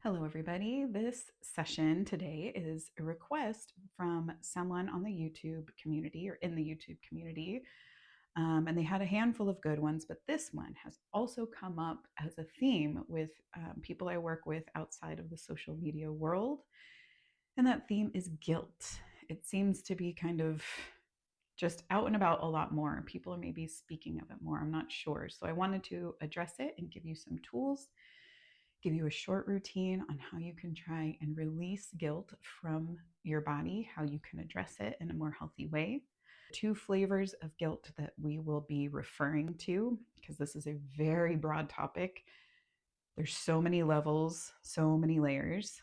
Hello, everybody. This session today is a request from someone on the YouTube community or in the YouTube community. And they had a handful of good ones, but this one has also come up as a theme with people I work with outside of the social media world. And that theme is guilt. It seems to be kind of just out and about a lot more. People are maybe speaking of it more. I'm not sure. So I wanted to address it and give you some tools, give you a short routine on how you can try and release guilt from your body, how you can address it in a more healthy way. Two flavors of guilt that we will be referring to, because this is a very broad topic. There's so many levels, so many layers.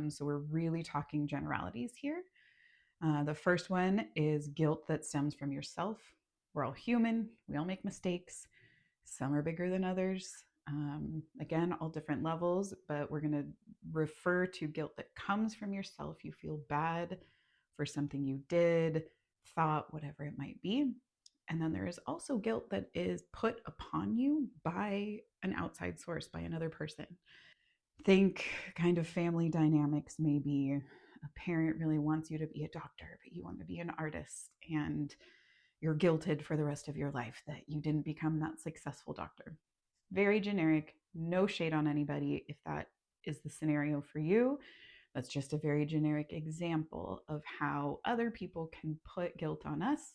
So we're really talking generalities here. The first one is guilt that stems from yourself. We're all human, we all make mistakes. Some are bigger than others. Again, all different levels, but we're going to refer to guilt that comes from yourself. You feel bad for something you did, thought, whatever it might be. And then there is also guilt that is put upon you by an outside source, by another person. Think kind of family dynamics, maybe a parent really wants you to be a doctor, but you want to be an artist, and you're guilted for the rest of your life that you didn't become that successful doctor. Very generic, no shade on anybody if that is the scenario for you. That's just a very generic example of how other people can put guilt on us,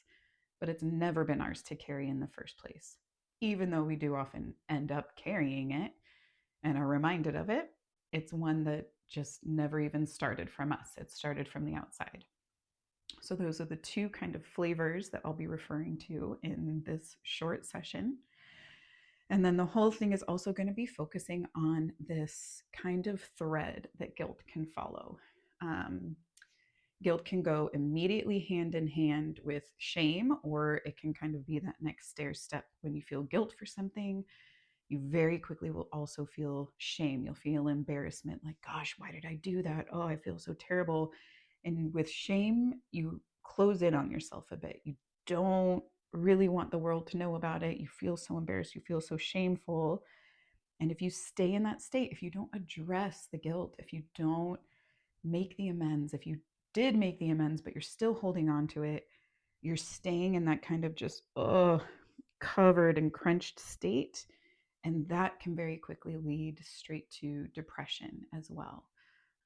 but it's never been ours to carry in the first place. Even though we do often end up carrying it and are reminded of it, it's one that just never even started from us. It started from the outside. So, those are the two kind of flavors that I'll be referring to in this short session. And then the whole thing is also going to be focusing on this kind of thread that guilt can follow. Um, Guilt can go immediately hand in hand with shame, or it can kind of be that next stair step. When you feel guilt for something, you very quickly will also feel shame. You'll feel embarrassment, like, gosh, why did I do that? Oh, I feel so terrible. And with shame, you close in on yourself a bit. You don't really want the world to know about it. You feel so embarrassed. You feel so shameful. And if you stay in that state, if you don't address the guilt, if you don't make the amends, if you did make the amends, but you're still holding on to it, you're staying in that kind of just, covered and crunched state. And that can very quickly lead straight to depression as well.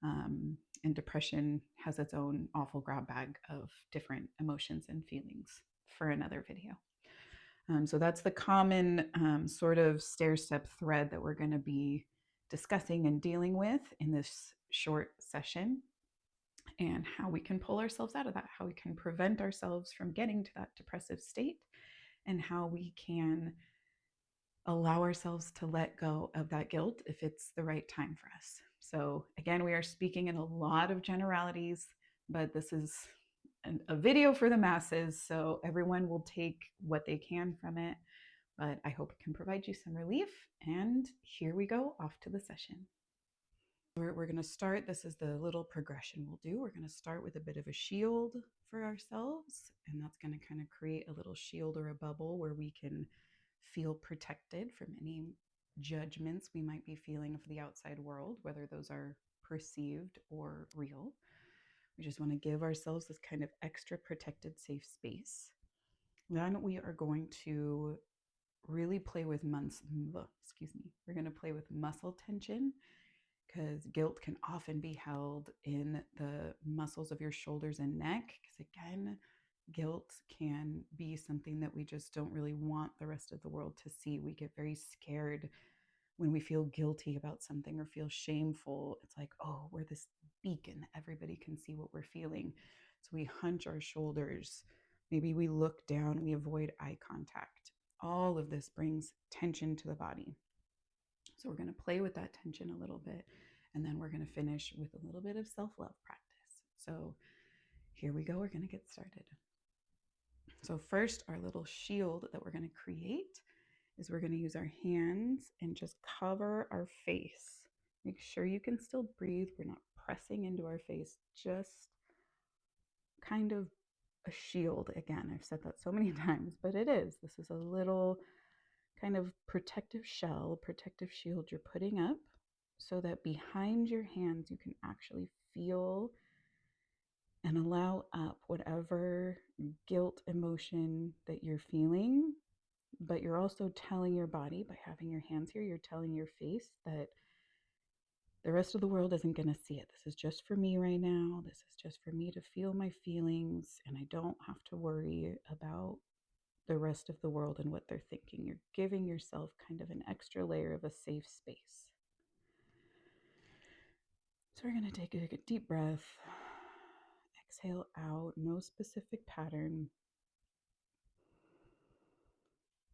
And depression has its own awful grab bag of different emotions and feelings for another video. So that's the common sort of stair step thread that we're going to be discussing and dealing with in this short session, and how we can pull ourselves out of that, how we can prevent ourselves from getting to that depressive state, and how we can allow ourselves to let go of that guilt if it's the right time for us. So, again, we are speaking in a lot of generalities, but this is a video for the masses, so everyone will take what they can from it. But I hope it can provide you some relief. And here we go, off to the session. We're going to start. This is the little progression we'll do. We're going to start with a bit of a shield for ourselves, and that's going to kind of create a little shield or a bubble where we can feel protected from any judgments we might be feeling of the outside world, whether those are perceived or real. We just want to give ourselves this kind of extra protected, safe space. Then we are going to really play with we're going to play with muscle tension, because guilt can often be held in the muscles of your shoulders and neck. Because again, guilt can be something that we just don't really want the rest of the world to see. We get very scared when we feel guilty about something or feel shameful. It's like, oh, we're this beacon. Everybody can see what we're feeling. So we hunch our shoulders. Maybe we look down, we avoid eye contact. All of this brings tension to the body. So we're going to play with that tension a little bit, and then we're going to finish with a little bit of self-love practice. So here we go. We're going to get started. So first, our little shield that we're going to create is we're going to use our hands and just cover our face. Make sure you can still breathe. We're not pressing into our face, just kind of a shield. Again, I've said that so many times, but it is. This is a little kind of protective shell, protective shield you're putting up. so that behind your hands you can actually feel and allow up whatever guilt emotion that you're feeling. But you're also telling your body, by having your hands here, you're telling your face that the rest of the world isn't going to see it. This is just for me right now. This is just for me to feel my feelings, and I don't have to worry about the rest of the world and what they're thinking. You're giving yourself kind of an extra layer of a safe space. So we're going to take a deep breath. Exhale out, no specific pattern.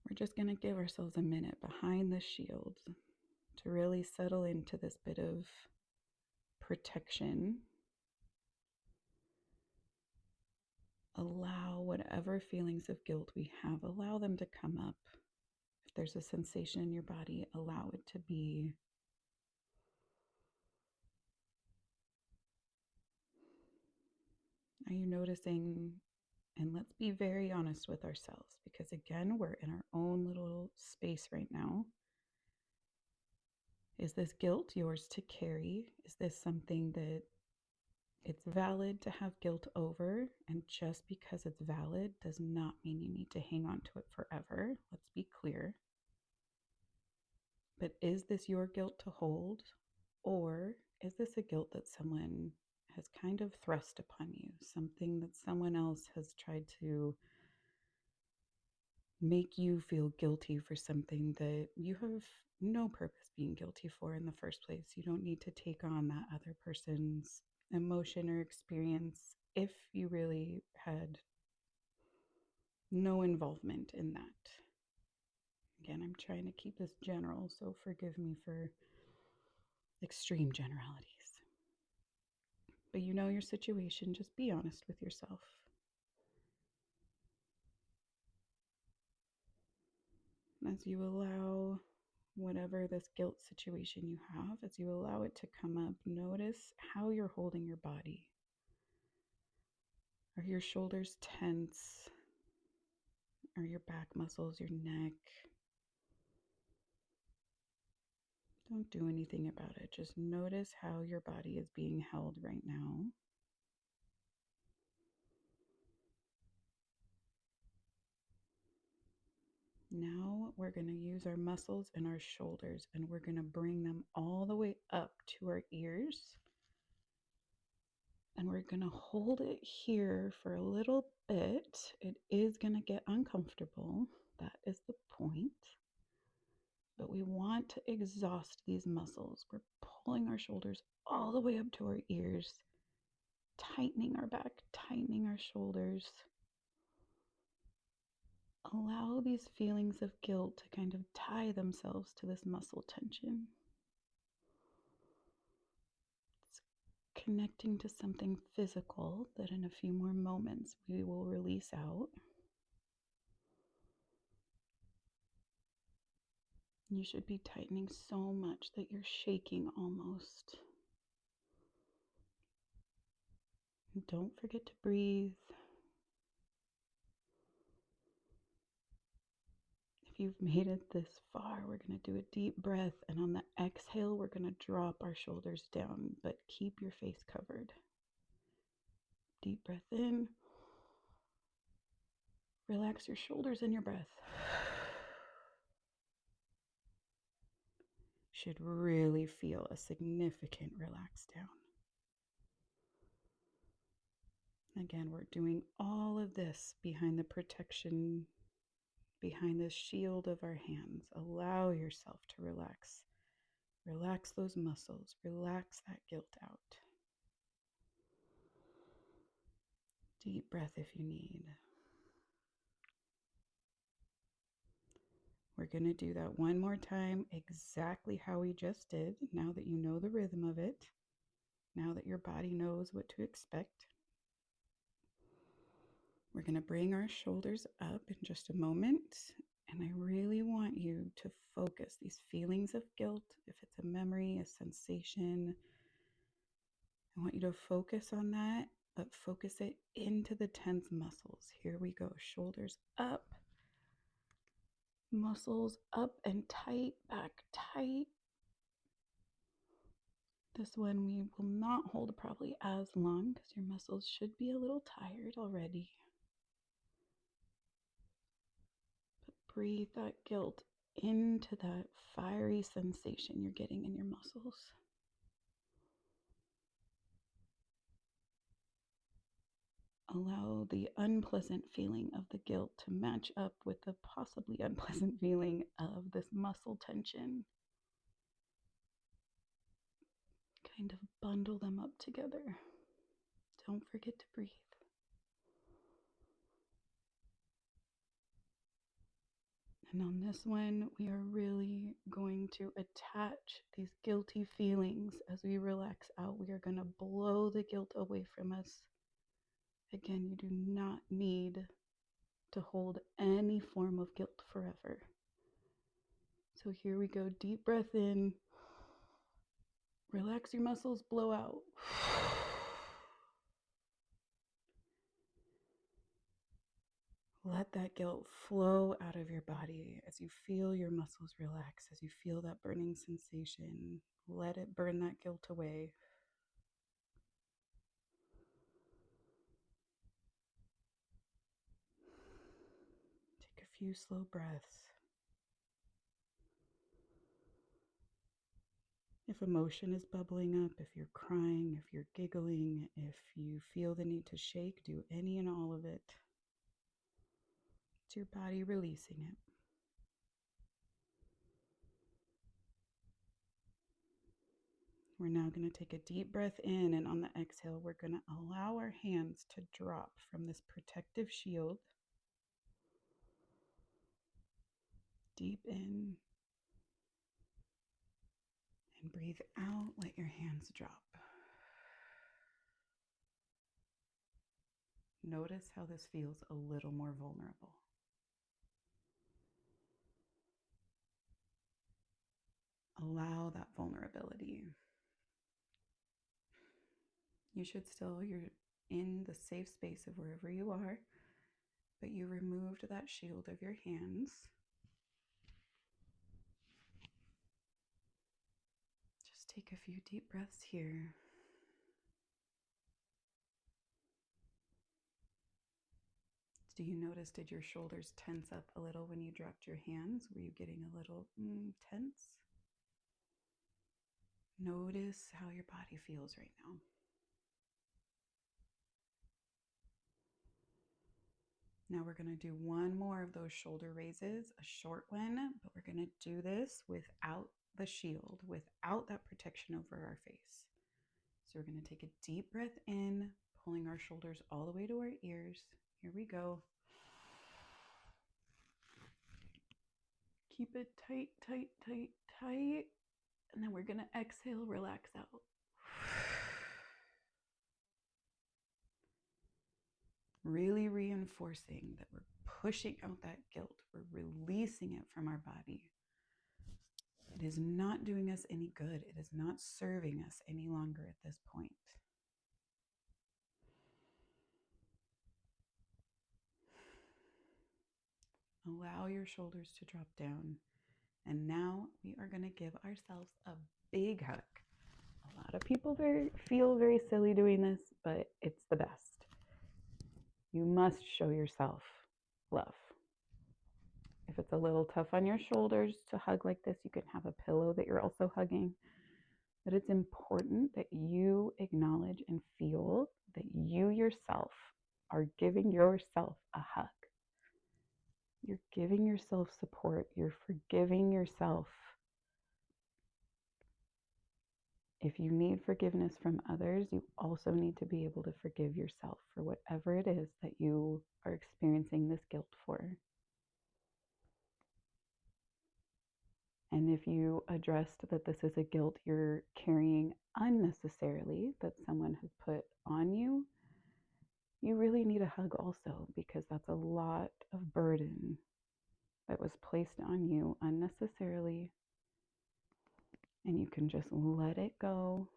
We're just going to give ourselves a minute behind the shield to really settle into this bit of protection. Allow whatever feelings of guilt we have, allow them to come up. If there's a sensation in your body, allow it to be. Are you noticing? And let's be very honest with ourselves, because again, we're in our own little space right now. Is this guilt yours to carry? Is this something that it's valid to have guilt over? And just because it's valid does not mean you need to hang on to it forever. Let's be clear. But is this your guilt to hold? Or is this a guilt that someone has kind of thrust upon you? Something that someone else has tried to make you feel guilty for something that you have no purpose being guilty for in the first place. You don't need to take on that other person's emotion or experience if you really had no involvement in that. Again, I'm trying to keep this general, so forgive me for extreme generalities. But you know your situation, just be honest with yourself. As you allow whatever this guilt situation you have, as you allow it to come up, notice how you're holding your body. Are your shoulders tense? Are your back muscles, your neck? Don't do anything about it. Just notice how your body is being held right now. Now we're going to use our muscles and our shoulders, and we're going to bring them all the way up to our ears. And we're going to hold it here for a little bit. It is going to get uncomfortable. That is the point. But we want to exhaust these muscles. We're pulling our shoulders all the way up to our ears, tightening our back, tightening our shoulders. Allow these feelings of guilt to kind of tie themselves to this muscle tension. It's connecting to something physical that in a few more moments we will release out. You should be tightening so much that you're shaking almost. And don't forget to breathe. If you've made it this far, we're going to do a deep breath, and on the exhale, we're going to drop our shoulders down, but keep your face covered. Deep breath in. Relax your shoulders and your breath. Should really feel a significant relax down. Again, we're doing all of this behind the protection, behind the shield of our hands. Allow yourself to relax. Relax those muscles. Relax that guilt out. Deep breath if you need. We're going to do that one more time, exactly how we just did, now that you know the rhythm of it, now that your body knows what to expect. We're going to bring our shoulders up in just a moment, and I really want you to focus these feelings of guilt, if it's a memory, a sensation. I want you to focus on that, but focus it into the tense muscles. Here we go. Shoulders up, muscles up and tight, back tight. This one we will not hold probably as long because your muscles should be a little tired already. But breathe that guilt into that fiery sensation you're getting in your muscles. Allow the unpleasant feeling of the guilt to match up with the possibly unpleasant feeling of this muscle tension. Kind of bundle them up together. Don't forget to breathe. And on this one, we are really going to attach these guilty feelings as we relax out. We are going to blow the guilt away from us. Again, you do not need to hold any form of guilt forever. So here we go. Deep breath in. Relax your muscles, blow out. Let that guilt flow out of your body as you feel your muscles relax, as you feel that burning sensation. Let it burn that guilt away. Take a few slow breaths. If emotion is bubbling up, if you're crying, if you're giggling, if you feel the need to shake, do any and all of it. It's your body releasing it. We're now going to take a deep breath in, and on the exhale, we're going to allow our hands to drop from this protective shield. Deep in, and breathe out, let your hands drop. Notice how this feels a little more vulnerable. Allow that vulnerability. You're in the safe space of wherever you are, but you removed that shield of your hands. Just take a few deep breaths here. Do you notice, did your shoulders tense up a little when you dropped your hands? Were you getting a little tense? Notice how your body feels right now. Now we're going to do one more of those shoulder raises, a short one, but we're going to do this without the shield, without that protection over our face. So we're going to take a deep breath in, pulling our shoulders all the way to our ears. Here we go. Keep it tight, tight, tight, tight. And then we're going to exhale, relax out. Really reinforcing that we're pushing out that guilt. We're releasing it from our body. It is not doing us any good. It is not serving us any longer at this point. Allow your shoulders to drop down. And now we are going to give ourselves a big hug. A lot of people feel very silly doing this, but it's the best. You must show yourself love. If it's a little tough on your shoulders to hug like this, you can have a pillow that you're also hugging. But it's important that you acknowledge and feel that you yourself are giving yourself a hug. You're giving yourself support. You're forgiving yourself. If you need forgiveness from others, you also need to be able to forgive yourself for whatever it is that you are experiencing this guilt for. And if you addressed that this is a guilt you're carrying unnecessarily, that someone has put on you, you really need a hug also, because that's a lot of burden that was placed on you unnecessarily. And you can just let it go.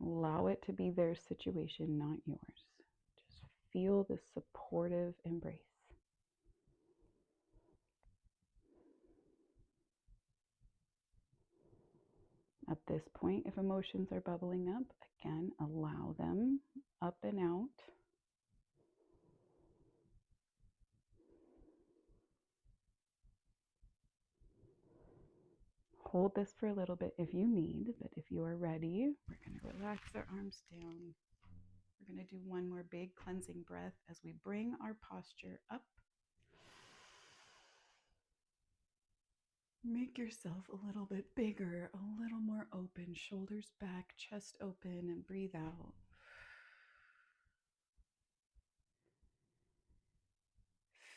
Allow it to be their situation, not yours. Just feel this supportive embrace. At this point, if emotions are bubbling up, again, allow them up and out. Hold this for a little bit if you need, but if you are ready, we're going to relax our arms down. We're going to do one more big cleansing breath as we bring our posture up. Make yourself a little bit bigger, a little more open, shoulders back, chest open, and breathe out.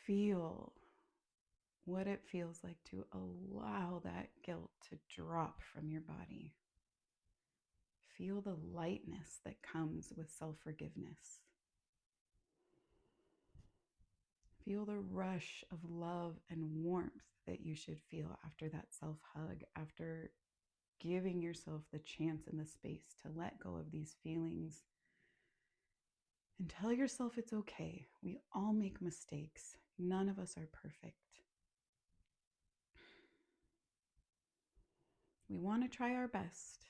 Feel what it feels like to allow that guilt to drop from your body. Feel the lightness that comes with self-forgiveness. Feel the rush of love and warmth that you should feel after that self-hug, after giving yourself the chance and the space to let go of these feelings. And tell yourself it's okay. We all make mistakes. None of us are perfect. We want to try our best,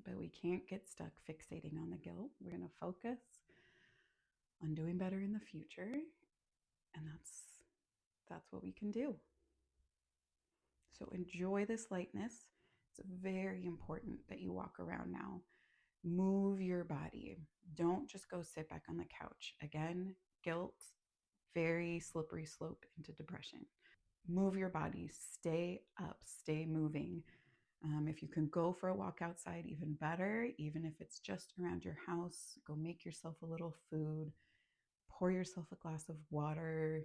but we can't get stuck fixating on the guilt. We're going to focus on doing better in the future, and that's what we can do. So enjoy this lightness. It's very important that you walk around now. Move your body. Don't just go sit back on the couch. Again, guilt, very slippery slope into depression. Move your body. Stay up. Stay moving. If you can go for a walk outside, even better. Even if it's just around your house, go make yourself a little food. Pour yourself a glass of water.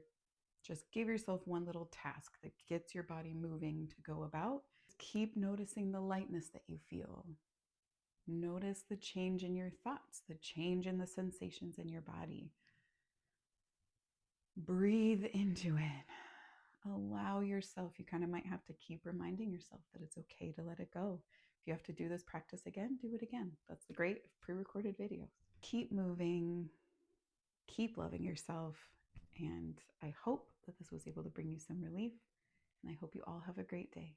Just give yourself one little task that gets your body moving to go about. Keep noticing the lightness that you feel. Notice the change in your thoughts, the change in the sensations in your body. Breathe into it. Allow yourself, you kind of might have to keep reminding yourself that it's okay to let it go. If you have to do this practice again, do it again. That's the great pre-recorded videos. Keep moving, keep loving yourself, and I hope that this was able to bring you some relief, and I hope you all have a great day.